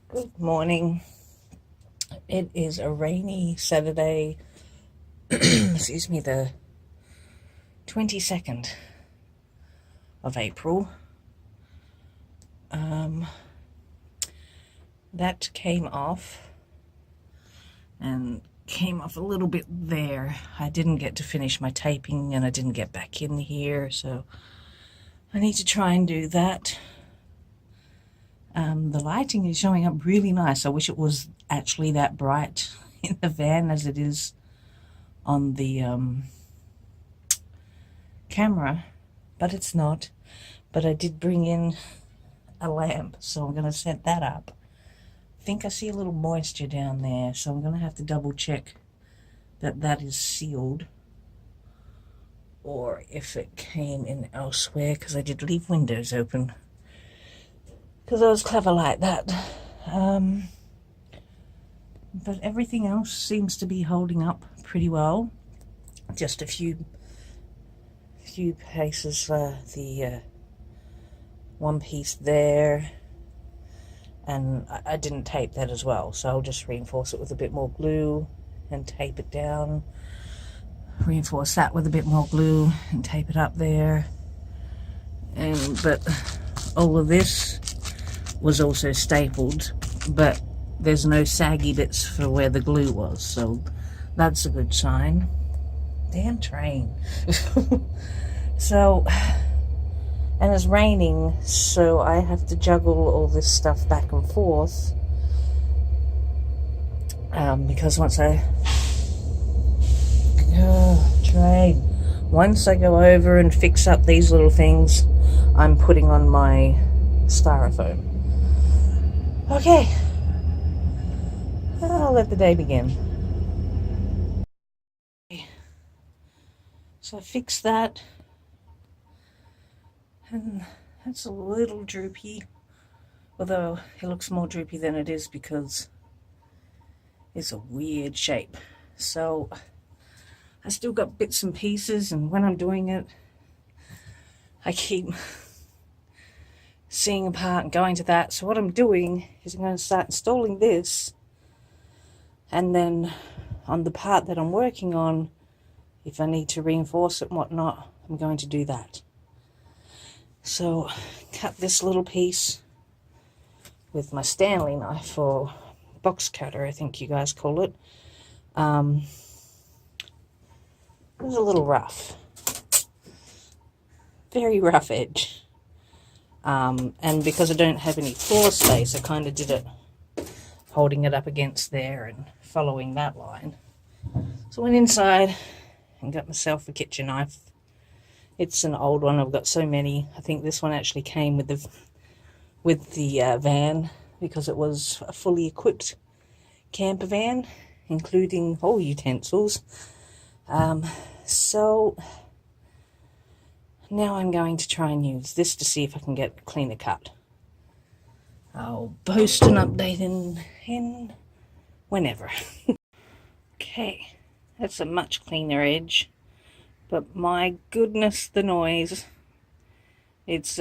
Good morning. It is a rainy Saturday, excuse me, the 22nd of April. That came off and came off a little bit there. I didn't get to finish my taping and I didn't get back in here, so I need to try and do that. The lighting is showing up really nice. I wish it was actually that bright in the van as it is on the camera, but it's not. But I did bring in a lamp, so I'm going to set that up. I think I see a little moisture down there, so I'm going to have to double check that that is sealed, or if it came in elsewhere, because I did leave windows open because I was clever like that. But everything else seems to be holding up pretty well. Just a few places, the one piece there, and I didn't tape that as well, so I'll just reinforce it with a bit more glue and tape it down. Reinforce that with a bit more glue and tape it up there. But all of this was also stapled, but there's no saggy bits for where the glue was, so that's a good sign. Damn train. So, and it's raining, so I have to juggle all this stuff back and forth, because once I go over and fix up these little things, I'm putting on my styrofoam. Okay, I'll let the day begin. So I fixed that, and that's a little droopy, although it looks more droopy than it is because it's a weird shape. So I still got bits and pieces, and when I'm doing it, I keep seeing a part and going to that. So what I'm doing is I'm going to start installing this, and then on the part that I'm working on, if I need to reinforce it and whatnot, I'm going to do that. So cut this little piece with my Stanley knife, or box cutter I think you guys call it. It was a little rough, very rough edge. And because I don't have any floor space, I kind of did it holding it up against there and following that line. So I went inside and got myself a kitchen knife. It's an old one. I've got so many. I think this one actually came with the van, because it was a fully equipped camper van, including all utensils. So now I'm going to try and use this to see if I can get a cleaner cut. I'll post an update in whenever. Okay, that's a much cleaner edge, but my goodness, the noise. It's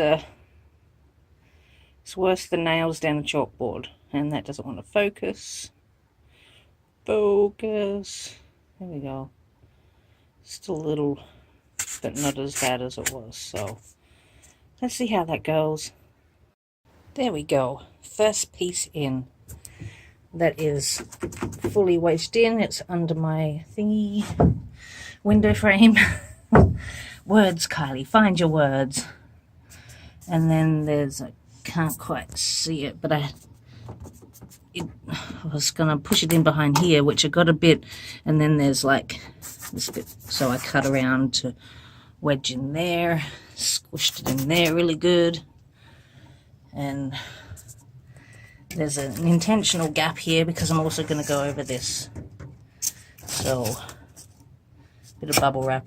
worse than nails down a chalkboard, and that doesn't want to focus. Focus. There we go. Still a little, but not as bad as it was, so let's see how that goes. There we go. First piece in. That is fully wedged in. It's under my thingy window frame. Words, Kylie, find your words. And then there's, I can't quite see it, but I was gonna push it in behind here, which I got a bit, and then there's like this bit, so I cut around to wedge in there, squished it in there really good. And there's an intentional gap here because I'm also going to go over this, so a bit of bubble wrap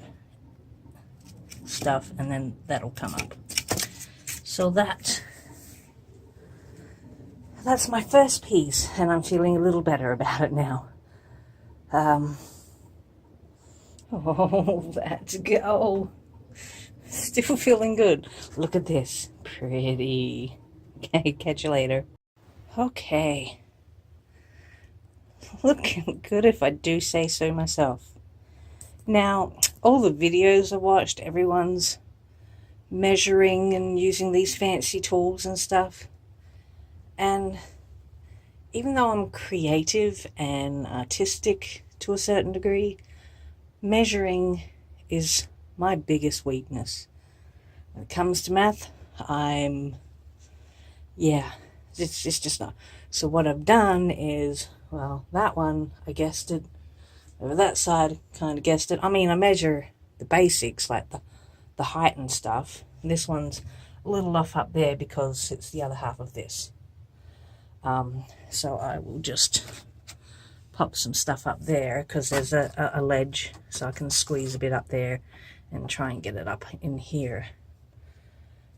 stuff, and then that'll come up. So that's my first piece, and I'm feeling a little better about it now. Oh, that's go. Still feeling good. Look at this. Pretty. Okay, catch you later. Okay. Looking good if I do say so myself. Now, all the videos I watched, everyone's measuring and using these fancy tools and stuff. And even though I'm creative and artistic to a certain degree, measuring is my biggest weakness. When it comes to math, it's just not. So what I've done is, well, that one, I guessed it. Over that side, kind of guessed it. I mean, I measure the basics, like the height and stuff. And this one's a little off up there because it's the other half of this. So I will just pop some stuff up there because there's a ledge, so I can squeeze a bit up there and try and get it up in here.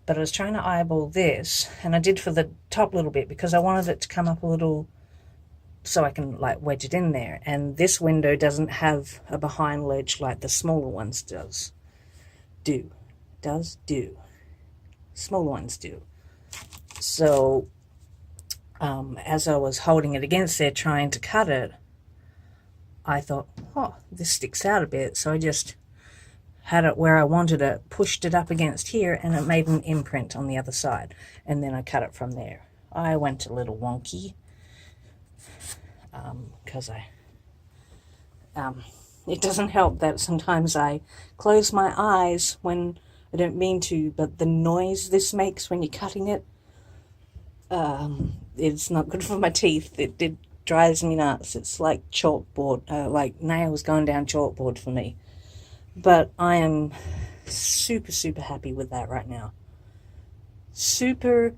But I was trying to eyeball this, and I did for the top little bit because I wanted it to come up a little so I can like wedge it in there. And this window doesn't have a behind ledge like the smaller ones do. Smaller ones do. So as I was holding it against there trying to cut it, I thought, oh, this sticks out a bit. So I just had it where I wanted it, pushed it up against here, and it made an imprint on the other side. And then I cut it from there. I went a little wonky because it doesn't help that sometimes I close my eyes when I don't mean to, but the noise this makes when you're cutting it, it's not good for my teeth. It drives me nuts. It's like chalkboard, like nails going down chalkboard for me. But I am super, super happy with that right now. Super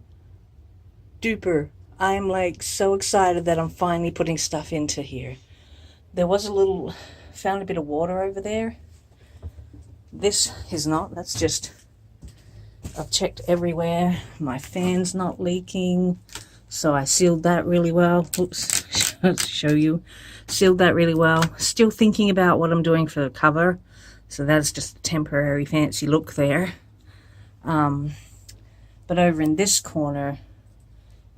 duper. I am like so excited that I'm finally putting stuff into here. There was found a bit of water over there. This is not, that's just, I've checked everywhere. My fan's not leaking. So I sealed that really well. Oops, let's show you. Sealed that really well. Still thinking about what I'm doing for the cover. So that's just a temporary fancy look there. But over in this corner,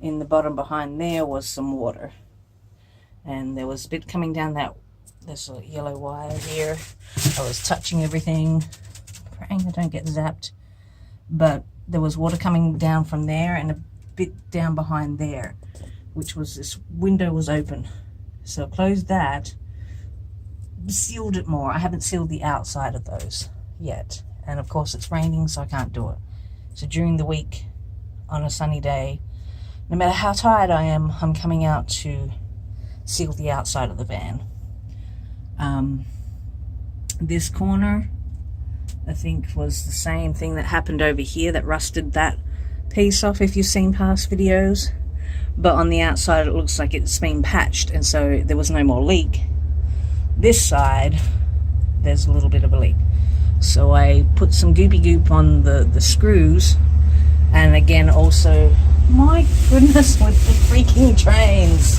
in the bottom behind there was some water. And there was a bit coming down that, there's a yellow wire here. I was touching everything, praying I don't get zapped. But there was water coming down from there and a bit down behind there, which was this window was open. So I closed that, sealed it more. I haven't sealed the outside of those yet. And of course it's raining, so I can't do it. So during the week, on a sunny day, no matter how tired I am, I'm coming out to seal the outside of the van. This corner, I think, was the same thing that happened over here that rusted that piece off if you've seen past videos. But on the outside it looks like it's been patched, and so there was no more leak. This side, there's a little bit of a leak. So I put some goopy goop on the screws, and again also, my goodness, with the freaking trains.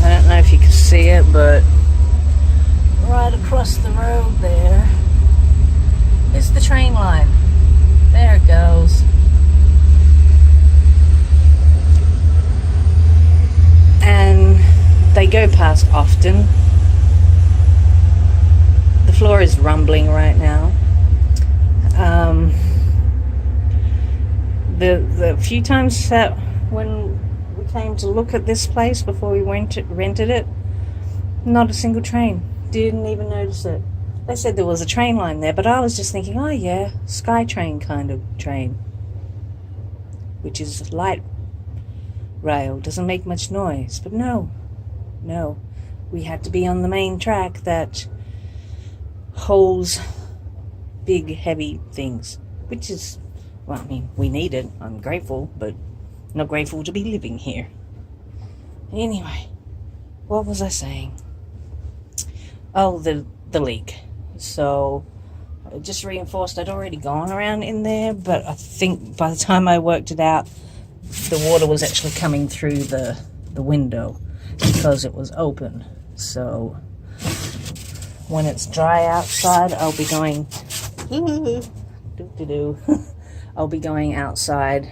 I don't know if you can see it, but right across the road there is the train line. There it goes. And they go past often. The floor is rumbling right now. The few times that when we came to look at this place before we rented it, not a single train. Didn't even notice it. They said there was a train line there, but I was just thinking, oh yeah, SkyTrain kind of train, which is light rail, doesn't make much noise. But no, we had to be on the main track that holds big, heavy things, which is, well, I mean, we need it. I'm grateful, but not grateful to be living here. Anyway, what was I saying? Oh, the leak. So I just reinforced. I'd already gone around in there, but I think by the time I worked it out, the water was actually coming through the window because it was open. So when it's dry outside, I'll be going I'll be going outside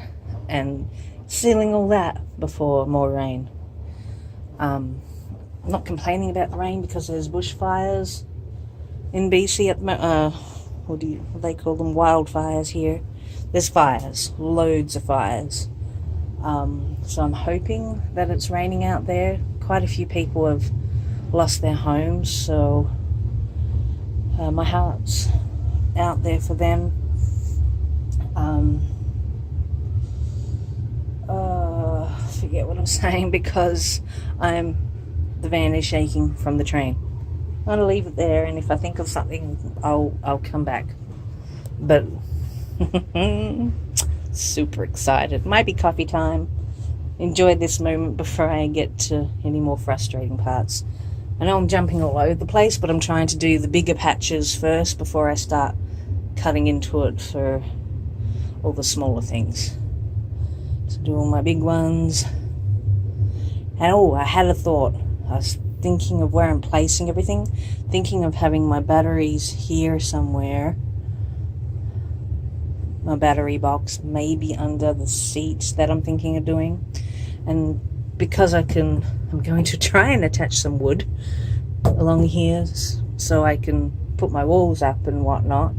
and sealing all that before more rain. I'm not complaining about the rain because there's bushfires in BC at the what do they call them? Wildfires here. There's fires, loads of fires. So I'm hoping that it's raining out there. Quite a few people have lost their homes, so my heart's out there for them. Forget what I'm saying because the van is shaking from the train. I'm gonna leave it there, and if I think of something, I'll come back. But super excited. Might be coffee time. Enjoy this moment before I get to any more frustrating parts. I know I'm jumping all over the place, but I'm trying to do the bigger patches first before I start cutting into it for all the smaller things. So do all my big ones. And I had a thought. I was thinking of where I'm placing everything, thinking of having my batteries here somewhere. My battery box maybe under the seats that I'm thinking of doing. And because I'm going to try and attach some wood along here so I can put my walls up and whatnot.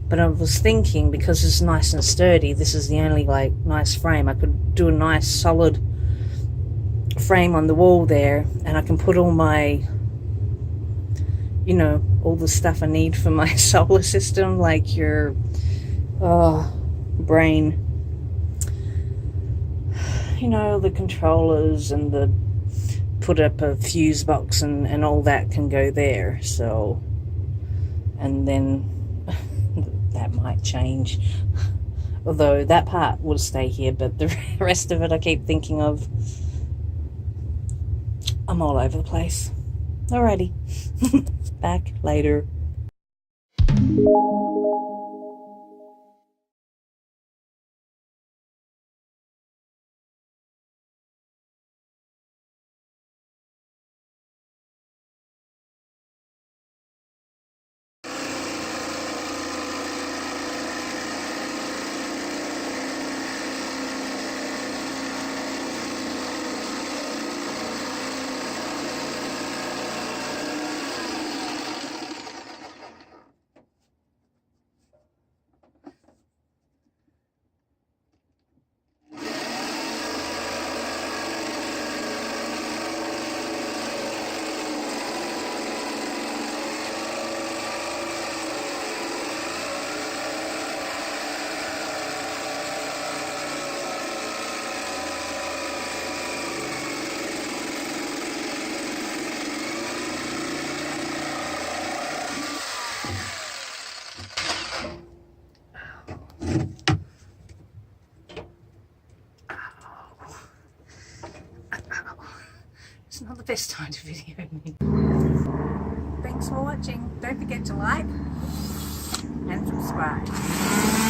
But I was thinking, because it's nice and sturdy, this is the only nice frame. I could do a nice solid frame on the wall there, and I can put all my, all the stuff I need for my solar system, like your brain, the controllers, and put up a fuse box and all that can go there. So, and then that might change, although that part will stay here, but the rest of it I keep thinking of. I'm all over the place. Alrighty. Back later. It's not the best time to video me. Thanks for watching. Don't forget to like and subscribe.